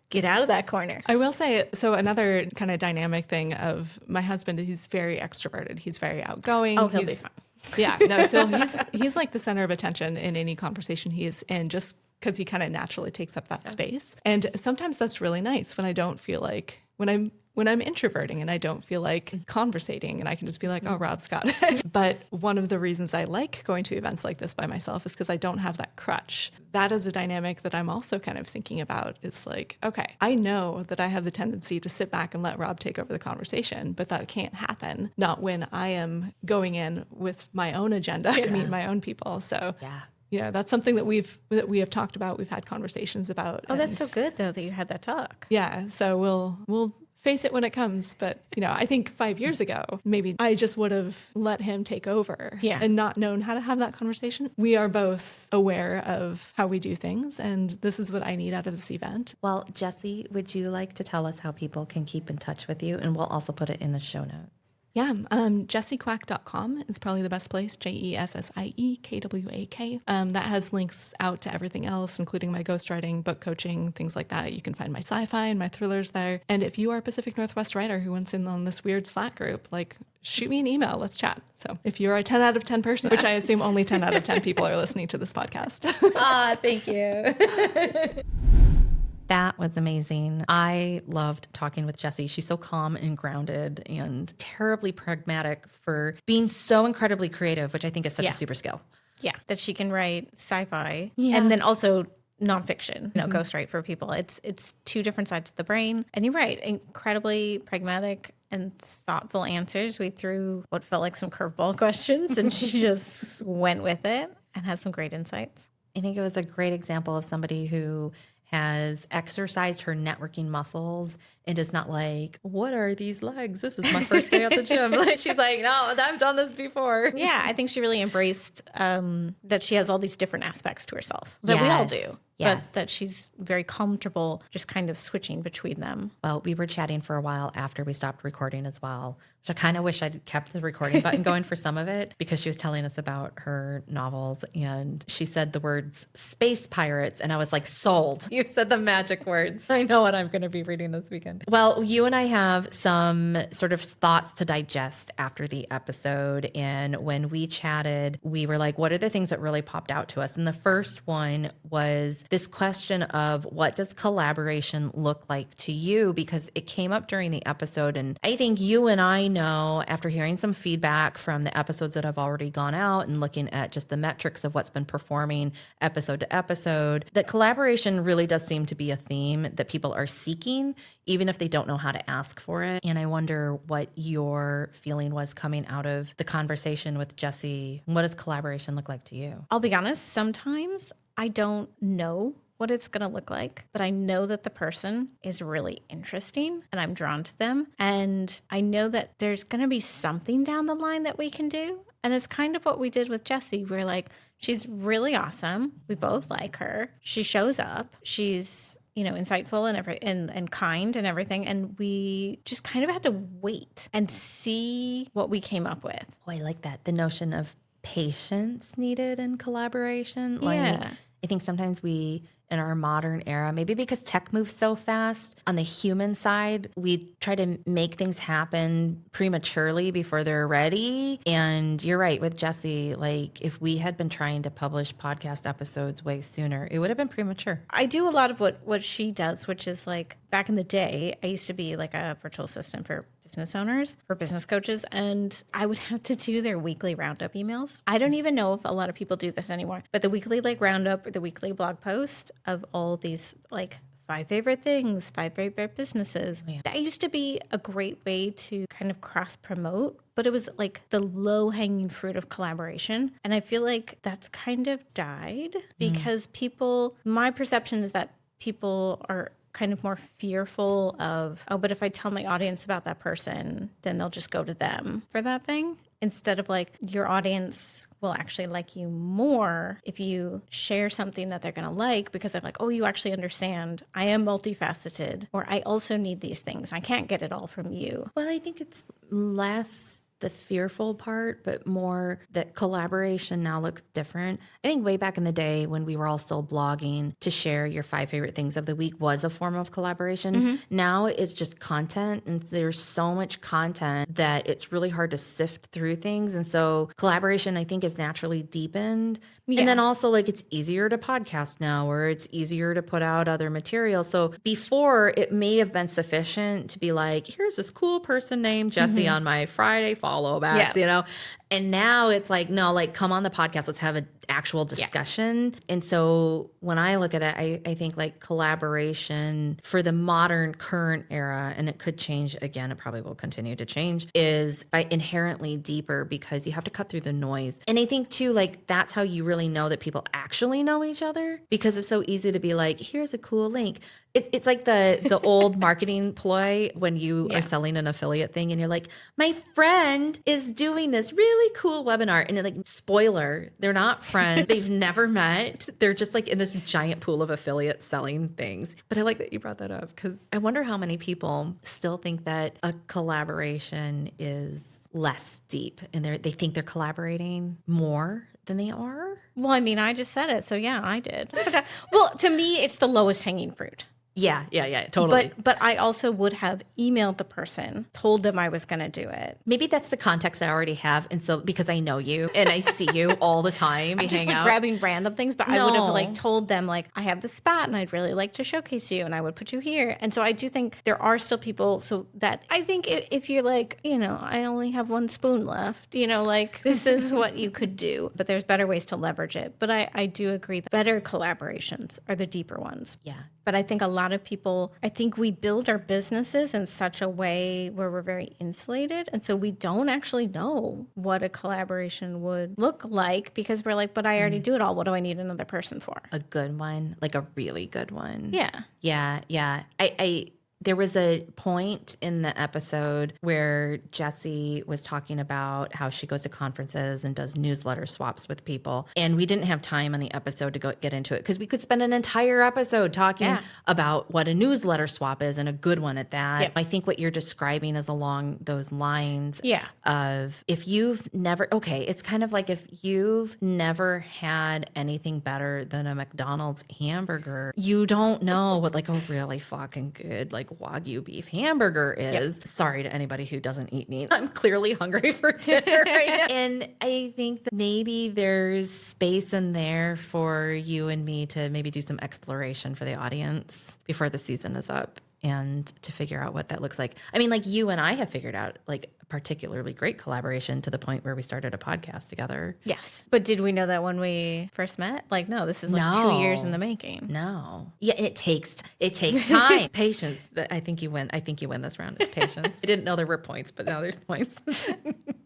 get out of that corner. I will say, so another kind of dynamic thing of my husband, he's very extroverted. He's very outgoing. Oh, he'll be fine. Yeah, no, so he's like the center of attention in any conversation he's in just because he kind of naturally takes up that space. And sometimes that's really nice when I don't feel like, when I'm introverting and I don't feel like conversating and I can just be like, oh, Rob's got it. But one of the reasons I like going to events like this by myself is because I don't have that crutch. That is a dynamic that I'm also kind of thinking about. It's like, okay, I know that I have the tendency to sit back and let Rob take over the conversation, but that can't happen. Not when I am going in with my own agenda to meet my own people. So that's something that we have talked about. We've had conversations about. Oh, that's so good though that you had that talk. Yeah. So we'll face it when it comes. But, I think 5 years ago, maybe I just would have let him take over and not known how to have that conversation. We are both aware of how we do things. And this is what I need out of this event. Well, Jessie, would you like to tell us how people can keep in touch with you? And we'll also put it in the show notes. Yeah, jessiekwak.com is probably the best place, JESSIEKWAK. That has links out to everything else, including my ghostwriting, book coaching, things like that. You can find my sci-fi and my thrillers there. And if you are a Pacific Northwest writer who wants in on this weird Slack group, shoot me an email. Let's chat. So if you're a 10 out of 10 person, which I assume only 10 out of 10 people are listening to this podcast. Thank you. That was amazing. I loved talking with Jessie. She's so calm and grounded and terribly pragmatic for being so incredibly creative, which I think is such a super skill. Yeah, that she can write sci-fi and then also nonfiction, ghostwrite for people. It's two different sides of the brain. And you're right, incredibly pragmatic and thoughtful answers. We threw what felt like some curveball questions and she just went with it and had some great insights. I think it was a great example of somebody who has exercised her networking muscles and is not like, what are these legs? This is my first day at the gym. Like, she's like, no, I've done this before. Yeah, I think she really embraced that she has all these different aspects to herself that we all do. Yes. But that she's very comfortable just kind of switching between them. Well, we were chatting for a while after we stopped recording as well, which I kind of wish I'd kept the recording button going for some of it because she was telling us about her novels and she said the words space pirates and I was like, sold. You said the magic words. I know what I'm going to be reading this weekend. Well, you and I have some sort of thoughts to digest after the episode. And when we chatted, we were like, what are the things that really popped out to us? And the first one was this question of what does collaboration look like to you? Because it came up during the episode. And I think you and I know after hearing some feedback from the episodes that have already gone out and looking at just the metrics of what's been performing episode to episode, that collaboration really does seem to be a theme that people are seeking, even if they don't know how to ask for it. And I wonder what your feeling was coming out of the conversation with Jessie. What does collaboration look like to you? I'll be honest, sometimes I don't know what it's going to look like, but I know that the person is really interesting and I'm drawn to them. And I know that there's going to be something down the line that we can do. And it's kind of what we did with Jessie. We're like, she's really awesome. We both like her. She shows up. She's insightful and kind and everything. And we just kind of had to wait and see what we came up with. Oh, I like that. The notion of patience needed in collaboration. Yeah. I think sometimes we, in our modern era, maybe because tech moves so fast, on the human side, we try to make things happen prematurely before they're ready. And you're right with Jessie, like if we had been trying to publish podcast episodes way sooner, it would have been premature. I do a lot of what she does, which is like back in the day, I used to be like a virtual assistant for business owners, for business coaches, and I would have to do their weekly roundup emails. I don't even know if a lot of people do this anymore, but the weekly roundup or the weekly blog post of all these 5 favorite things, 5 favorite businesses. Yeah. That used to be a great way to kind of cross promote, but it was like the low hanging fruit of collaboration. And I feel like that's kind of died because my perception is that people are kind of more fearful of, but if I tell my audience about that person, then they'll just go to them for that thing. Instead of your audience will actually like you more if you share something that they're going to like because they're like, oh, you actually understand. I am multifaceted, or I also need these things. I can't get it all from you. Well, I think it's less the fearful part, but more that collaboration now looks different. I think way back in the day when we were all still blogging, to share your 5 favorite things of the week was a form of collaboration. Mm-hmm. Now it's just content, and there's so much content that it's really hard to sift through things. And so collaboration, I think, is naturally deepened. Yeah. And then also it's easier to podcast now, or it's easier to put out other material. So before, it may have been sufficient to be like, here's this cool person named Jessie on my Friday follow backs, And now it's like, no, come on the podcast. Let's have an actual discussion. Yeah. And so when I look at it, I think collaboration for the modern current era, and it could change again, it probably will continue to change, is by inherently deeper because you have to cut through the noise. And I think too, that's how you really know that people actually know each other, because it's so easy to be like, here's a cool link. It's like the old marketing ploy when you are selling an affiliate thing and you're like, my friend is doing this really cool webinar. And you're spoiler, they're not friends. They've never met. They're just in this giant pool of affiliates selling things. But I like that you brought that up because I wonder how many people still think that a collaboration is less deep and they think they're collaborating more than they are. Well, I mean, I just said it. So yeah, I did. Well, to me, it's the lowest hanging fruit. Yeah, totally. But I also would have emailed the person, told them I was going to do it. Maybe that's the context I already have. And so because I know you and I see you all the time, we Just hang like out. grabbing random things, but I would have like told them like, I have this spot and I'd really like to showcase you and I would put you here. And so I do think there are still people so that I think if you're like, I only have one spoon left, like this is what you could do, but there's better ways to leverage it. But I do agree that better collaborations are the deeper ones. Yeah. But I think a lot of people, I think we build our businesses in such a way where we're very insulated. And so we don't actually know what a collaboration would look like because we're like, but I already do it all. What do I need another person for? A good one, like a really good one. Yeah. Yeah. There was a point in the episode where Jessie was talking about how she goes to conferences and does newsletter swaps with people. And we didn't have time on the episode to get into it because we could spend an entire episode talking about what a newsletter swap is and a good one at that. Yep. I think what you're describing is along those lines of if you've never, it's kind of like if you've never had anything better than a McDonald's hamburger, you don't know what like a really fucking good like Wagyu beef hamburger is. Yep. Sorry to anybody who doesn't eat meat. I'm clearly hungry for dinner right now. And I think that maybe there's space in there for you and me to maybe do some exploration for the audience before the season is up and to figure out what that looks like. I mean, like you and I have figured out like a particularly great collaboration to the point where we started a podcast together. Yes. But did we know that when we first met? Like, no, this is like 2 years in the making. No. Yeah, it takes time. Patience. I think you win. I think you win this round. It's patience. I didn't know there were points, but now there's points.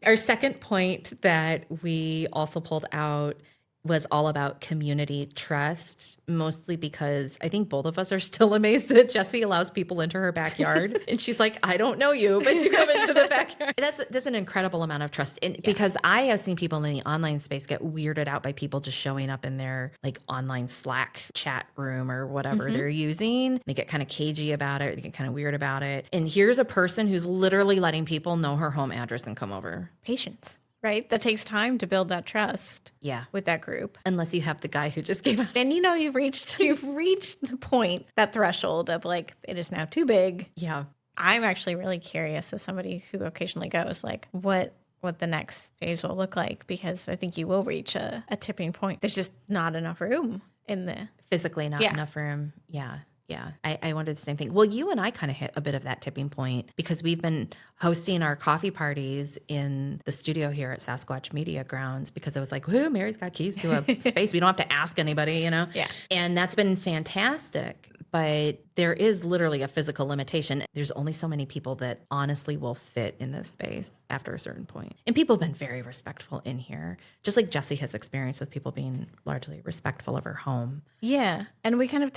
Our second point that we also pulled out was all about community trust, mostly because I think both of us are still amazed that Jessie allows people into her backyard. And she's like, I don't know you, but you come into the backyard. That's an incredible amount of trust. And because I have seen people in the online space get weirded out by people just showing up in their like online Slack chat room or whatever they're using. They get kind of cagey about it. They get kind of weird about it. And here's a person who's literally letting people know her home address and come over. Patience. Right? That takes time to build that trust with that group. Unless you have the guy who just gave up. And you've reached the point, that threshold of like, it is now too big. Yeah. I'm actually really curious as somebody who occasionally goes like, what the next phase will look like, because I think you will reach a tipping point. There's just not enough room in the... Physically not enough room. Yeah. Yeah, I wondered the same thing. Well, you and I kind of hit a bit of that tipping point because we've been hosting our coffee parties in the studio here at Sasquatch Media Grounds because I was like, whoo, Mary's got keys to a space. We don't have to ask anybody, Yeah. And that's been fantastic. But there is literally a physical limitation. There's only so many people that honestly will fit in this space after a certain point. And people have been very respectful in here, just like Jessie has experienced with people being largely respectful of her home. Yeah. And we kind of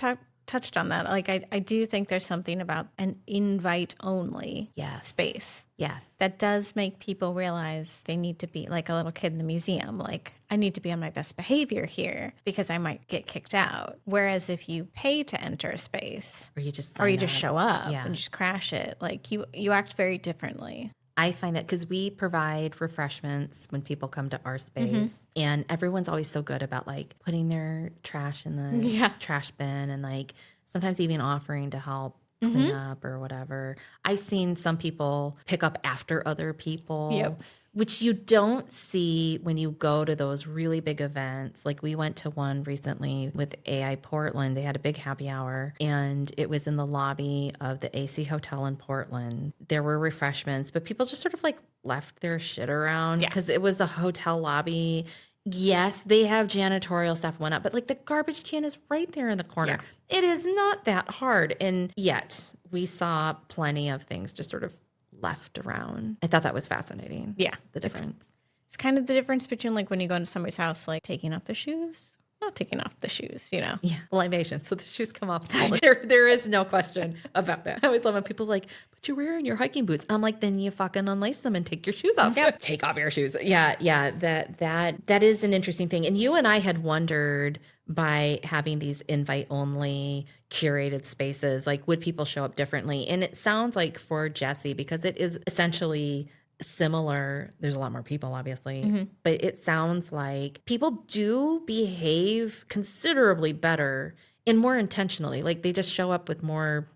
touched on that. Like, I do think there's something about an invite-only space. Yes. That does make people realize they need to be like a little kid in the museum. Like, I need to be on my best behavior here because I might get kicked out. Whereas if you pay to enter a space or you just show up and just crash it, like you act very differently. I find that because we provide refreshments when people come to our space, and everyone's always so good about like putting their trash in the trash bin and like sometimes even offering to help clean up or whatever. I've seen some people pick up after other people, which you don't see when you go to those really big events. Like we went to one recently with AI Portland. They had a big happy hour and it was in the lobby of the AC Hotel in Portland. There were refreshments, but people just sort of like left their shit around because it was a hotel lobby. Yes, they have janitorial stuff went up, but like the garbage can is right there in the corner. Yeah. It is not that hard. And yet we saw plenty of things just sort of left around. I thought that was fascinating. Yeah. The difference. It's kind of the difference between like when you go into somebody's house, like taking off the shoes, not taking off the shoes, Yeah. Well, I'm Asian, so the shoes come off. There is no question about that. I always love when people are like, but you're wearing your hiking boots. I'm like, then you fucking unlace them and take your shoes off. Yep. Take off your shoes. Yeah. That is an interesting thing. And you and I had wondered by having these invite-only curated spaces, like would people show up differently? And it sounds like for Jessie, because it is essentially similar, there's a lot more people obviously, but it sounds like people do behave considerably better and more intentionally. Like they just show up with more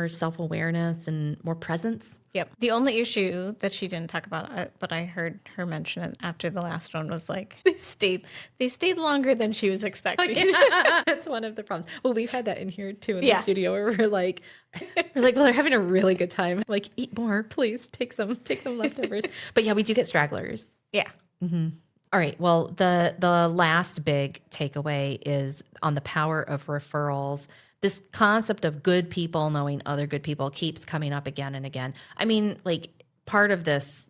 self-awareness and more presence. Yep. The only issue that she didn't talk about, but I heard her mention it after the last one, was like they stayed longer than she was expecting. That's one of the problems. Well, we've had that in here too in the studio where we're like, well, they're having a really good time. Like, eat more, please. Take some leftovers. But yeah, we do get stragglers. Yeah. Mm-hmm. All right. Well, the last big takeaway is on the power of referrals. This concept of good people knowing other good people keeps coming up again and again. I mean, like part of this,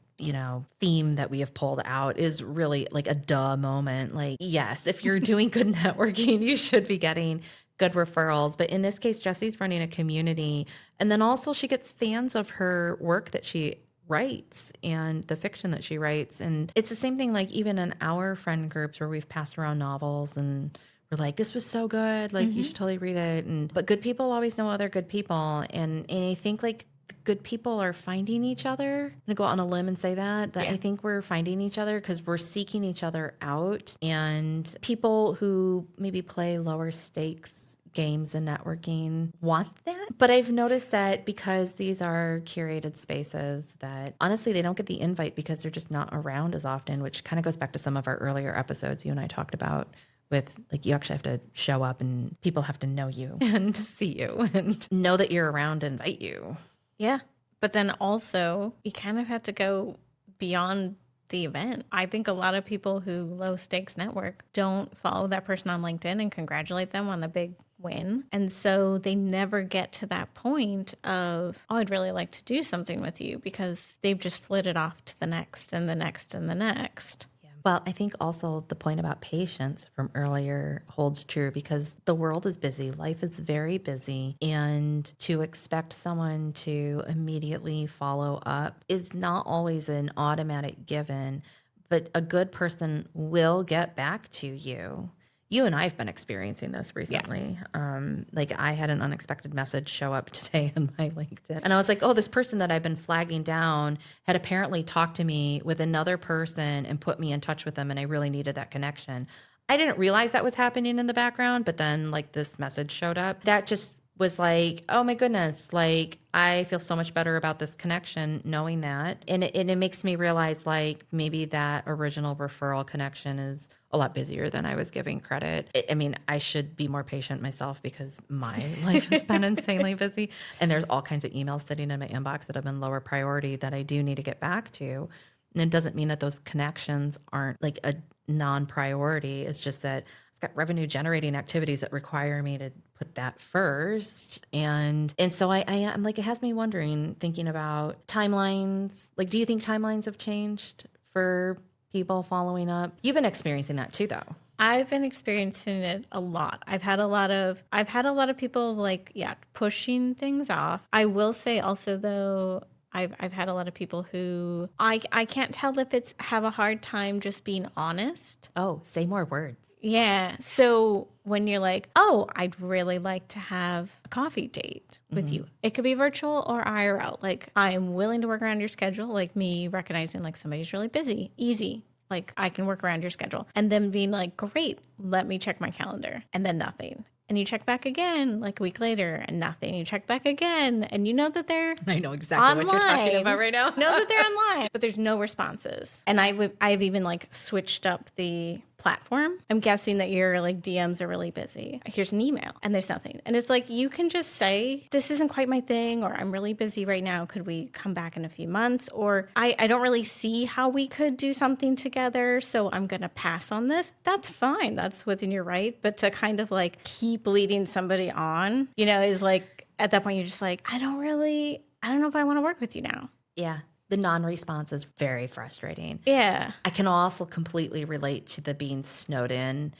theme that we have pulled out is really like a duh moment. Like, yes, if you're doing good networking, you should be getting good referrals. But in this case, Jessie's running a community. And then also she gets fans of her work that she writes and the fiction that she writes. And it's the same thing, like even in our friend groups where we've passed around novels and we're like, this was so good. Like you should totally read it. But good people always know other good people. And I think like good people are finding each other. I'm gonna go out on a limb and say that I think we're finding each other because we're seeking each other out. And people who maybe play lower stakes games and networking want that. But I've noticed that because these are curated spaces that honestly, they don't get the invite because they're just not around as often, which kind of goes back to some of our earlier episodes you and I talked about with like, you actually have to show up and people have to know you and see you and know that you're around and invite you. Yeah. But then also you kind of have to go beyond the event. I think a lot of people who low stakes network don't follow that person on LinkedIn and congratulate them on the big win. And so they never get to that point of, oh, I'd really like to do something with you because they've just flitted off to the next and the next and the next. Well, I think also the point about patience from earlier holds true because the world is busy. Life is very busy. And to expect someone to immediately follow up is not always an automatic given, but a good person will get back to you. You and I have been experiencing this recently. Yeah. Like I had an unexpected message show up today on my LinkedIn. And I was like, oh, this person that I've been flagging down had apparently talked to me with another person and put me in touch with them. And I really needed that connection. I didn't realize that was happening in the background, but then like this message showed up. That just was like, oh my goodness, like I feel so much better about this connection knowing that. And it makes me realize like maybe that original referral connection is a lot busier than I was giving credit. I mean, I should be more patient myself because my life has been insanely busy. And there's all kinds of emails sitting in my inbox that have been lower priority that I do need to get back to. And it doesn't mean that those connections aren't like a non-priority. It's just that I've got revenue generating activities that require me to put that first. And so I'm like, it has me wondering, thinking about timelines. Like, do you think timelines have changed for people following up? You've been experiencing that too, though. I've been experiencing it a lot. I've had a lot of people like, pushing things off. I will say also though, I've had a lot of people who I can't tell if it's have a hard time just being honest. Oh, say more words. Yeah. So when you're like, oh, I'd really like to have a coffee date with you. It could be virtual or IRL. Like I'm willing to work around your schedule. Like me recognizing like somebody's really busy, easy. Like I can work around your schedule. And then being like, great, let me check my calendar. And then nothing. And you check back again like a week later and nothing. You check back again and you know that they're I know exactly what you're talking about right now. Know that they're online, but there's no responses. And I've even like switched up the platform. I'm guessing that your like DMs are really busy. Here's an email and there's nothing. And it's like, you can just say, this isn't quite my thing, or I'm really busy right now. Could we come back in a few months? Or I don't really see how we could do something together. So I'm going to pass on this. That's fine. That's within your right. But to kind of like keep leading somebody on, is like, at that point, you're just like, I don't know if I want to work with you now. Yeah. The non-response is very frustrating. Yeah. I can also completely relate to the being snowed in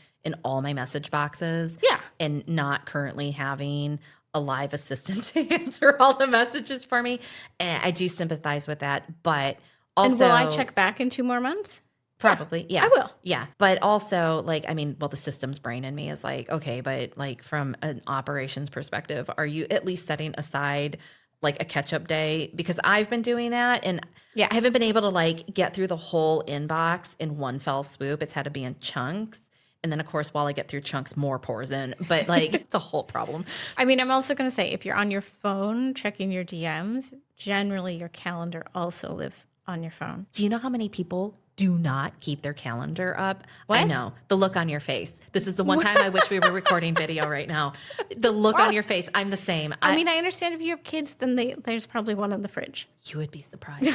all my message boxes. Yeah. And not currently having a live assistant to answer all the messages for me. And I do sympathize with that. But also... And will I check back in 2 more months? Probably. Yeah. I will. Yeah. But also the systems brain in me is like, okay, but like from an operations perspective, are you at least setting aside like a catch-up day? Because I've been doing that and I haven't been able to like get through the whole inbox in one fell swoop. It's had to be in chunks. And then, of course, while I get through chunks, more pours in. But like, it's a whole problem. I mean, I'm also going to say if you're on your phone checking your DMs, generally your calendar also lives on your phone. Do you know how many people do not keep their calendar up? What? I know. The look on your face. This is the one time I wish we were recording video right now. The look on your face. I'm the same. I mean, I understand if you have kids, then there's probably one in the fridge. You would be surprised.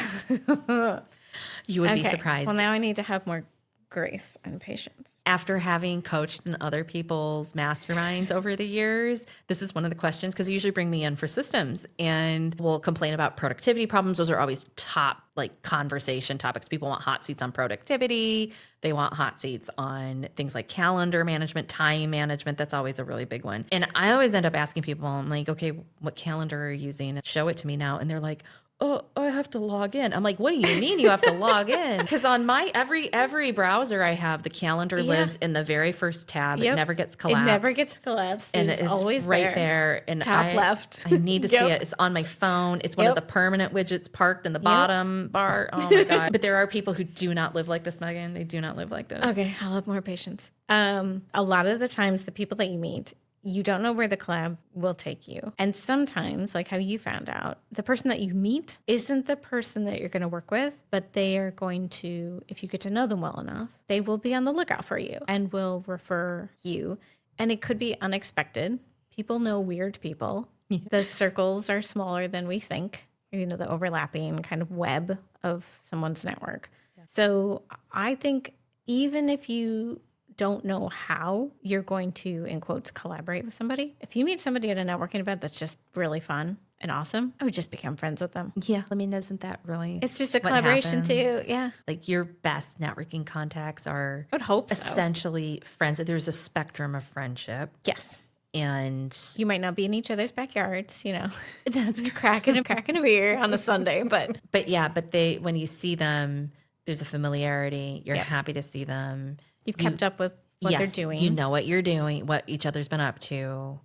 You would be surprised. Well, now I need to have more grace and patience. After having coached in other people's masterminds over the years, this is one of the questions, because they usually bring me in for systems and we'll complain about productivity problems. Those are always top like conversation topics. People want hot seats on productivity. They want hot seats on things like calendar management, time management. That's always a really big one. And I always end up asking people, I'm like, okay, what calendar are you using? Show it to me now. And they're like, oh, I have to log in. I'm like, what do you mean you have to log in? Because on my every browser I have, the calendar lives in the very first tab. It never gets collapsed. It never gets collapsed. And it's always right there. And top left. I need to see it. It's on my phone. It's one of the permanent widgets parked in the bottom bar. Oh my God. But there are people who do not live like this, Megan. They do not live like this. Okay, I'll have more patience. A lot of the times, the people that you meet, you don't know where the collab will take you. And sometimes, like how you found out, the person that you meet isn't the person that you're going to work with, but they are going to, if you get to know them well enough, they will be on the lookout for you and will refer you. And it could be unexpected. People know weird people. Yeah. The circles are smaller than we think, you know, the overlapping kind of web of someone's network. Yeah. So I think even if you don't know how you're going to, in quotes, collaborate with somebody, if you meet somebody at a networking event that's just really fun and awesome, I would just become friends with them. Yeah. I mean, isn't that really? It's just a collaboration too. Yeah. Like your best networking contacts are, I would hope essentially friends. There's a spectrum of friendship. Yes. And you might not be in each other's backyards, you know. That's cracking a beer on a Sunday, but they, when you see them, there's a familiarity. You're happy to see them. You've kept up with what they're doing. You know what you're doing, what each other's been up to.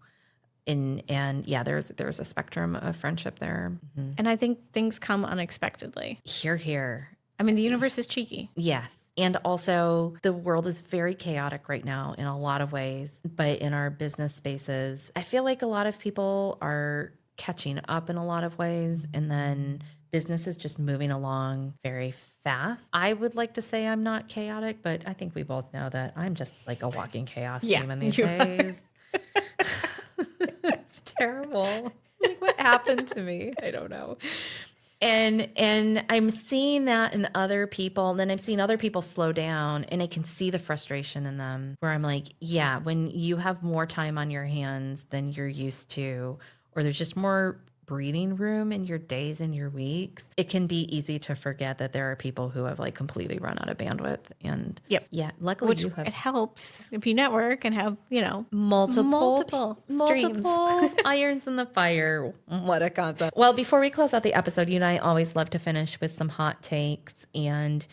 And there's a spectrum of friendship there. Mm-hmm. And I think things come unexpectedly. Here. I mean, the universe is cheeky. Yes. And also the world is very chaotic right now in a lot of ways. But in our business spaces, I feel like a lot of people are catching up in a lot of ways. And then business is just moving along very fast. I would like to say I'm not chaotic, but I think we both know that I'm just like a walking chaos demon these days. It's terrible. Like, what happened to me? I don't know. And I'm seeing that in other people. And then I've seen other people slow down and I can see the frustration in them where I'm like, yeah, when you have more time on your hands than you're used to, or there's just more breathing room in your days and your weeks, it can be easy to forget that there are people who have like completely run out of bandwidth. And luckily it helps if you network and have, you know, multiple irons in the fire. What a concept. Well, before we close out the episode, you and I always love to finish with some hot takes, and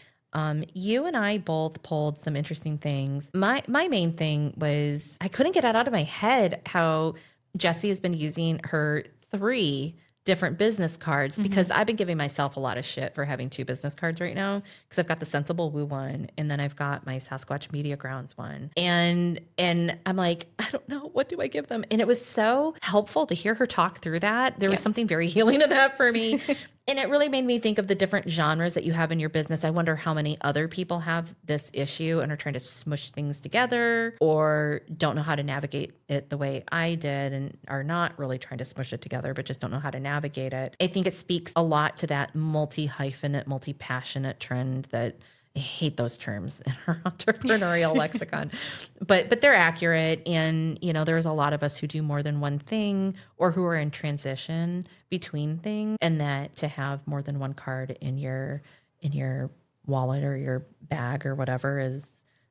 you and I both pulled some interesting things. My main thing was I couldn't get it out of my head how Jessie has been using her 3 different business cards, because I've been giving myself a lot of shit for having 2 business cards right now, because I've got the Sensible Woo one and then I've got my Sasquatch Media Grounds one. And I'm like, I don't know, what do I give them? And it was so helpful to hear her talk through that. There was something very healing to that for me. And it really made me think of the different genres that you have in your business. I wonder how many other people have this issue and are trying to smush things together or don't know how to navigate it the way I did and are not really trying to smush it together, but just don't know how to navigate it. I think it speaks a lot to that multi-hyphenate, multi-passionate trend that I hate those terms in our entrepreneurial lexicon, but they're accurate. And, you know, there's a lot of us who do more than one thing or who are in transition between things, and that to have more than one card in your wallet or your bag or whatever is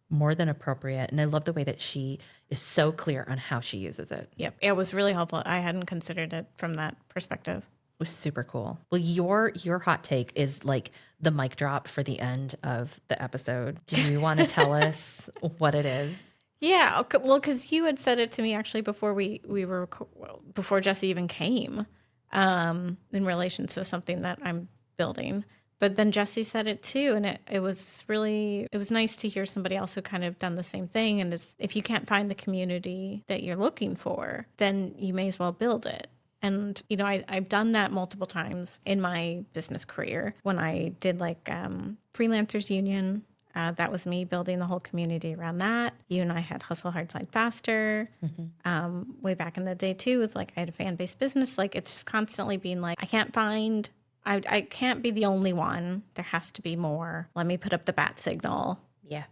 more than appropriate. And I love the way that she is so clear on how she uses it. Yep. It was really helpful. I hadn't considered it from that perspective. It was super cool. Well, your hot take is like the mic drop for the end of the episode. Do you want to tell us what it is? Yeah. Well, because you had said it to me actually before before Jessie even came, in relation to something that I'm building. But then Jessie said it too. And it was nice to hear somebody else who kind of done the same thing. And it's, if you can't find the community that you're looking for, then you may as well build it. And, you know, I've done that multiple times in my business career. When I did like Freelancers Union, that was me building the whole community around that. You and I had Hustle Hard, Slide Faster. Way back in the day too, with like I had a fan-based business. Like it's just constantly being like, I can't be the only one. There has to be more. Let me put up the bat signal. Yeah.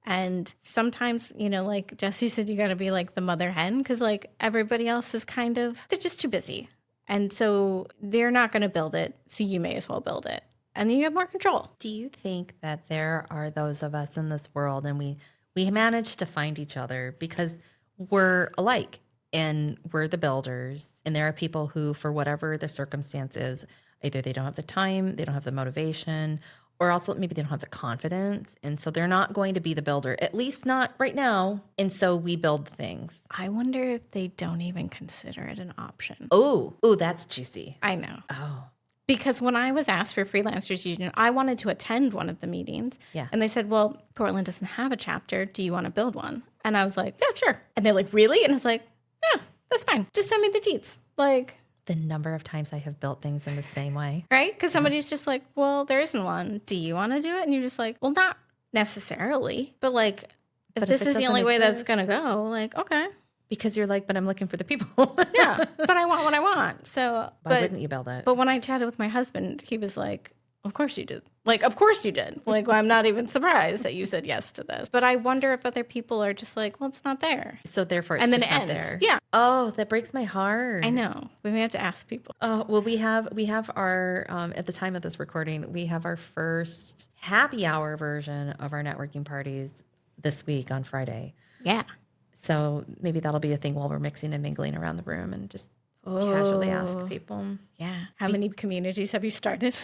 And sometimes, you know, like Jessie said, you got to be like the mother hen because like everybody else is they're just too busy. And so they're not going to build it. So you may as well build it. And then you have more control. Do you think that there are those of us in this world and we manage to find each other because we're alike and we're the builders, and there are people who, for whatever the circumstance is, either they don't have the time, they don't have the motivation, or also maybe they don't have the confidence. And so they're not going to be the builder, at least not right now. And so we build things. I wonder if they don't even consider it an option. Oh, that's juicy. I know. Oh. Because when I was asked for Freelancers Union, I wanted to attend one of the meetings. Yeah. And they said, well, Portland doesn't have a chapter. Do you want to build one? And I was like, yeah, sure. And they're like, really? And I was like, yeah, that's fine. Just send me the deets. Like, the number of times I have built things in the same way. Right? Because somebody's just like, well, there isn't one. Do you want to do it? And you're just like, well, not necessarily. But like, if this is the only way that's going to go, like, okay. Because you're like, but I'm looking for the people. Yeah, but I want what I want. So, why wouldn't you build it? But when I chatted with my husband, he was like, of course you did. Like, of course you did. Like, well, I'm not even surprised that you said yes to this. But I wonder if other people are just like, well, it's not there. So therefore, it's and then just it not ends. there. Yeah. Oh, that breaks my heart. I know. We may have to ask people. Well, we have our at the time of this recording, we have our first happy hour version of our networking parties this week on Friday. Yeah. So maybe that'll be a thing while we're mixing and mingling around the room and just casually ask people. Yeah. How many communities have you started?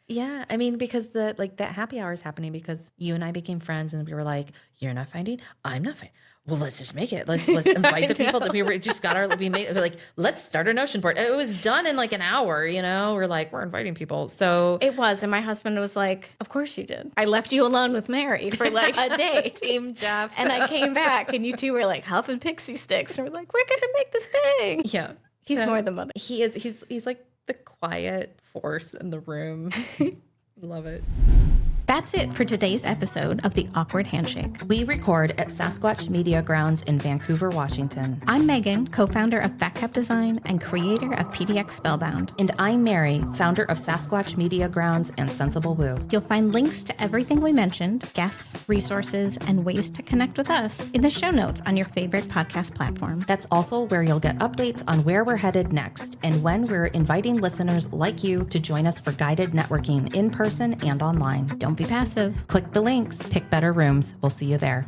Yeah, I mean, because that happy hour is happening because you and I became friends, and we were like, "You're not finding, I'm not finding. Well, let's just make it. Let's invite the people that we just got we're like, let's start a Notion board. It was done in like an hour. You know, we're inviting people. So it was, and my husband was like, "Of course you did. I left you alone with Mary for like a day, Team Jeff, and I came back, and you two were like huffing pixie sticks, and we're like, we're gonna make this thing." Yeah, he's more the mother. He is. He's like the quiet force in the room. Love it. That's it for today's episode of the Awkward Handshake. We record at Sasquatch Media Grounds in Vancouver, Washington. I'm Megan, co-founder of FatCap Design and creator of PDX Spellbound. And I'm Mary, founder of Sasquatch Media Grounds and Sensible Woo. You'll find links to everything we mentioned, guests, resources, and ways to connect with us in the show notes on your favorite podcast platform. That's also where you'll get updates on where we're headed next and when we're inviting listeners like you to join us for guided networking in person and online. Don't be passive. Click the links, pick better rooms. We'll see you there.